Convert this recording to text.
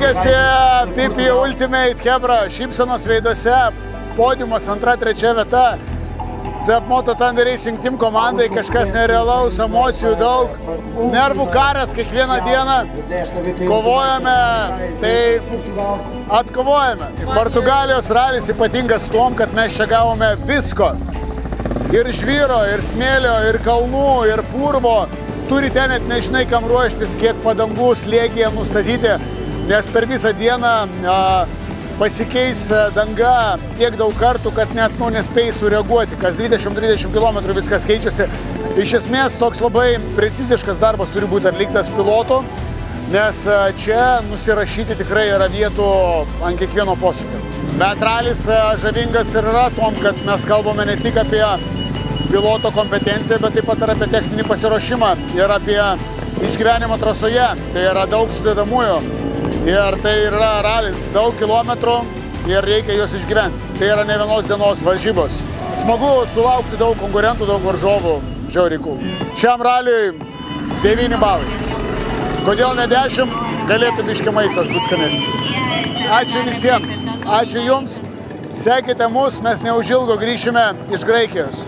Baigėsi PP Ultimate, Hebra, šypsenos veiduose, podiumas 2–3 vieta. CF Moto Thunder Racing Team komandai kažkas nerealaus, emocijų daug, nervų karas kiekvieną dieną, kovojame, tai atkovojame. Portugalijos ralis ypatingas tuom, kad mes čia gavome visko. Ir žvyro, ir smėlio, ir kalnų, ir purvo. Turite net nežinai, kam ruoštis, kiek padangų slėgyje nustatyti, nes per visą dieną pasikeis danga tiek daug kartų, kad net nespėjai sureaguoti. Kas 20-30 km viskas keičiasi. Iš esmės toks labai preciziškas darbas turi būti atliktas pilotų, nes čia nusirašyti tikrai yra vietų ant kiekvieno posūkio. Bet ralis žavingas ir yra tom, kad mes kalbame ne tik apie piloto kompetenciją, bet taip pat ir apie techninį pasiruošimą ir apie išgyvenimą trasoje. Tai yra daug sudėdamųjų ir tai yra ralis, daug kilometrų ir reikia juos išgyventi. Tai yra ne vienos dienos varžybos. Smagu sulaukti daug konkurentų, daug varžovų, žiauriai cool. Šiam raliui 9 balai. Kodėl ne 10? Galėtų biškį maistas būt skanesnis. Ačiū visiems, ačiū jums. Sekite mus, mes neužilgo grįšime iš Graikijos.